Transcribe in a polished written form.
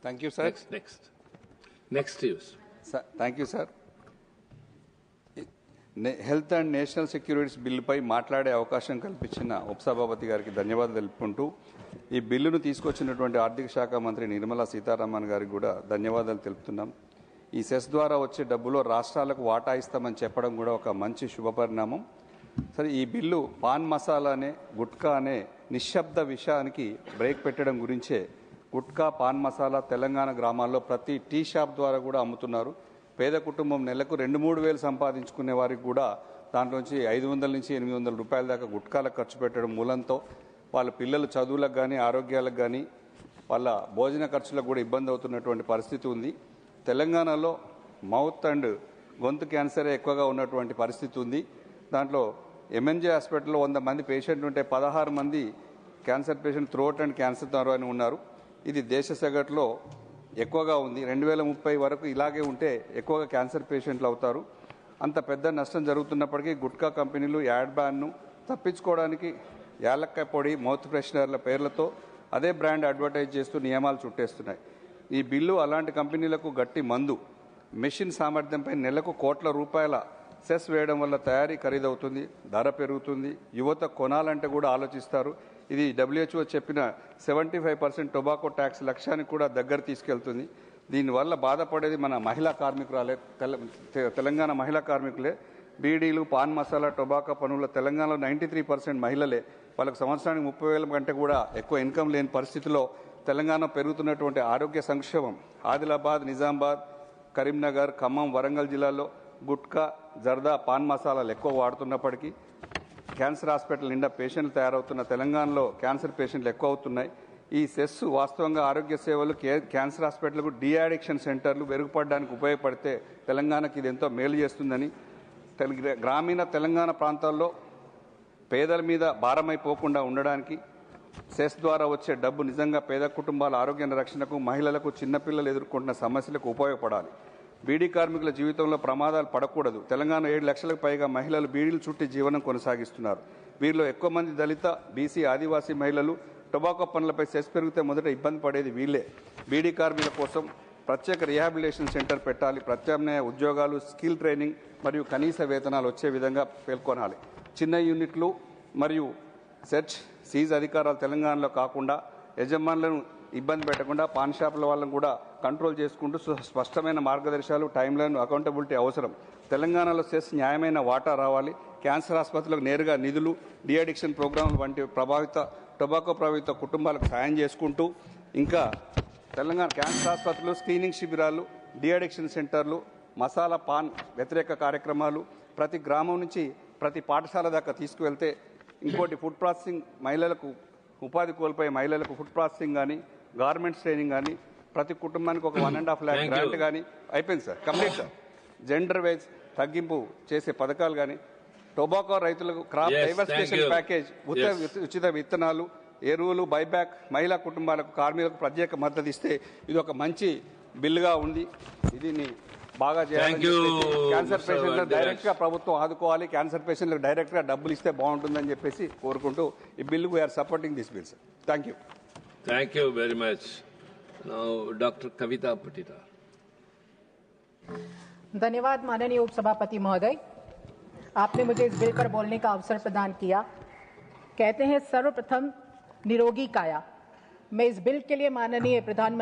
Thank you, sir. Next use. Sir, thank you, sir. Health and national securities బిల్లుపై మాట్లాడే అవకాశం కల్పించిన ఉపసభాపతి గారికి ధన్యవాదాలు తెలుపుకుంటూ ఈ బిల్లును తీసుకొచ్చినటువంటి ఆర్థిక శాఖ మంత్రి నిర్మలా సీతారామన్ గారికి కూడా ధన్యవాదాలు తెలుపుతున్నాం. ఈ సెస్ ద్వారా వచ్చే డబ్బులో రాష్ట్రాలకు వాటా ఇస్తామని చెప్పడం కూడా ఒక మంచి శుభపరిణామం. సరే, ఈ బిల్లు పాన్ మసాలా అనే గుట్కా అనే నిశ్శబ్ద విషయానికి బ్రేక్ పెట్టడం గురించే. గుట్కా పాన్ మసాలా తెలంగాణ గ్రామాల్లో ప్రతి టీ షాప్ ద్వారా కూడా అమ్ముతున్నారు. పేద కుటుంబం నెలకు 2-3 వేలు సంపాదించుకునే వారికి కూడా దాంట్లోంచి 500 నుంచి 800 రూపాయల దాకా గుట్కాలకు ఖర్చు పెట్టడం మూలంతో వాళ్ళ పిల్లల చదువులకు కానీ ఆరోగ్యాలకు కానీ వాళ్ళ భోజన ఖర్చులకు కూడా ఇబ్బంది అవుతున్నటువంటి పరిస్థితి ఉంది. తెలంగాణలో మౌత్ అండ్ గొంతు క్యాన్సరే ఎక్కువగా ఉన్నటువంటి పరిస్థితి ఉంది. దాంట్లో ఎంఎన్జే హాస్పిటల్లో 100 మంది పేషెంట్లు ఉంటే 16 మంది cancer patient throat and cancer ద్వారా ఉన్నారు. ఇది దేశ సగటులో ఎక్కువగా ఉంది. 2030 వరకు ఇలాగే ఉంటే ఎక్కువగా క్యాన్సర్ పేషెంట్లు అవుతారు. అంత పెద్ద నష్టం జరుగుతున్నప్పటికీ గుట్కా కంపెనీలు యాడ్ బ్యాన్ను తప్పించుకోవడానికి యాలక్కాయ పొడి మౌత్ ఫ్రెషనర్ల పేర్లతో అదే బ్రాండ్ అడ్వర్టైజ్ చేస్తూ నియమాలు చుట్టేస్తున్నాయి. ఈ బిల్లు అలాంటి కంపెనీలకు గట్టి మందు. మెషిన్ సామర్థ్యంపై నెలకు కోట్ల రూపాయల సెస్ వేయడం వల్ల తయారీ ఖరీదవుతుంది, ధర పెరుగుతుంది, యువత కొనాలంటే కూడా ఆలోచిస్తారు. ఇది WHO చెప్పిన 75% టొబాకో ట్యాక్స్ లక్ష్యానికి కూడా దగ్గర తీసుకెళ్తుంది. దీనివల్ల బాధపడేది మన మహిళా కార్మికురాలే, తెలంగాణ మహిళా కార్మికులే. బీడీలు, పాన్ మసాలా, టొబాకో పనుల తెలంగాణలో 93% మహిళలే. వాళ్ళకు సంవత్సరానికి 30,000 కంటే కూడా ఎక్కువ ఇన్కమ్ లేని పరిస్థితిలో తెలంగాణ పెరుగుతున్నటువంటి ఆరోగ్య సంక్షేమం ఆదిలాబాద్, నిజామాబాద్, కరీంనగర్, ఖమ్మం, వరంగల్ జిల్లాల్లో గుట్కా, జర్దా, పాన్ మసాలాలు ఎక్కువ వాడుతున్నప్పటికీ క్యాన్సర్ హాస్పిటల్ నిండా పేషెంట్లు తయారవుతున్న తెలంగాణలో క్యాన్సర్ పేషెంట్లు ఎక్కువ అవుతున్నాయి. ఈ సెస్ వాస్తవంగా ఆరోగ్య సేవలు, క్యాన్సర్ హాస్పిటల్కు డీఅడిక్షన్ సెంటర్లు మెరుగుపడడానికి ఉపయోగపడితే తెలంగాణకి ఇది ఎంతో మేలు చేస్తుందని, గ్రామీణ తెలంగాణ ప్రాంతాల్లో పేదల మీద భారమైపోకుండా ఉండడానికి సెస్ ద్వారా వచ్చే డబ్బు నిజంగా పేద కుటుంబాల ఆరోగ్య రక్షణకు, మహిళలకు, చిన్నపిల్లలు ఎదుర్కొంటున్న సమస్యలకు ఉపయోగపడాలి. బీడీ కార్మికుల జీవితంలో ప్రమాదాలు పడకూడదు. తెలంగాణ 7 లక్షలకు పైగా మహిళలు బీడీలు చుట్టి జీవనం కొనసాగిస్తున్నారు. వీరిలో ఎక్కువ మంది దళిత, బీసీ, ఆదివాసీ మహిళలు. టొబాకో పనులపై సెస్ పెరిగితే మొదట ఇబ్బంది పడేది వీళ్లే. బీడీ కార్మికుల కోసం ప్రత్యేక రిహాబిలిటేషన్ సెంటర్ పెట్టాలి. ప్రత్యామ్నాయ ఉద్యోగాలు, స్కిల్ ట్రైనింగ్ మరియు కనీస వేతనాలు వచ్చే విధంగా పేర్కొనాలి. చిన్న యూనిట్లు మరియు సెర్చ్ సీజ్ అధికారాలు తెలంగాణలో కాకుండా యజమానులను ఇబ్బంది పెట్టకుండా పాన్ షాపుల వాళ్ళని కూడా కంట్రోల్ చేసుకుంటూ స్పష్టమైన మార్గదర్శకాలు, టైం లైన్, అకౌంటబిలిటీ అవసరం. తెలంగాణలో సెస్ న్యాయమైన వాటా రావాలి. క్యాన్సర్ ఆసుపత్రులకు నేరుగా నిధులు, డీఅడిక్షన్ ప్రోగ్రాంలు వంటి టొబాకో ప్రభావిత కుటుంబాలకు సాయం చేసుకుంటూ, ఇంకా తెలంగాణ క్యాన్సర్ ఆసుపత్రులు, స్క్రీనింగ్ శిబిరాలు, డీఅడిక్షన్ సెంటర్లు, మసాలా పాన్ వ్యతిరేక కార్యక్రమాలు ప్రతి గ్రామం నుంచి ప్రతి పాఠశాల దాకా తీసుకువెళ్తే, ఇంకోటి ఫుడ్ ప్రాసెసింగ్ మహిళలకు, ఉపాధి కోల్పోయే మహిళలకు ఫుడ్ ప్రాసెసింగ్ కానీ, గార్మెంట్స్ ట్రైనింగ్ కానీ, ప్రతి కుటుంబానికి ఒక 1.5 lakh గ్రాంట్ కానీ అయిపోయింది sir, complete sir. Gender wise తగ్గింపు చేసే పథకాలు కానీ, టొబాకో రైతులకు క్రాప్ డైవర్సిఫికేషన్ ప్యాకేజ్, ఉచిత విత్తనాలు, ఎరువులు, బైబ్యాక్, మహిళా కుటుంబాలకు, కార్మికులకు ప్రత్యేక మద్దతు ఇస్తే ఇది ఒక మంచి బిల్లుగా ఉంది. దీన్ని బాగా చేయాలి. క్యాన్సర్ పేషెంట్లకు డైరెక్ట్ గా ప్రభుత్వం ఆదుకోవాలి. క్యాన్సర్ పేషెంట్లకు డైరెక్ట్ గా డబ్బులు ఇస్తే బాగుంటుందని చెప్పేసి కోరుకుంటూ ఈ bill we are supporting this bill sir. Thank you. Thank you very much. Now, Dr. Kavita Patidar. धन्यवाद माननीय उपसभापति महोदय, आपने मुझे इस बिल पर बोलने का अवसर प्रदान किया. कहते हैं सर्वप्रथम निरोगी काया. मैं इस बिल के लिए माननीय प्रधानमंत्री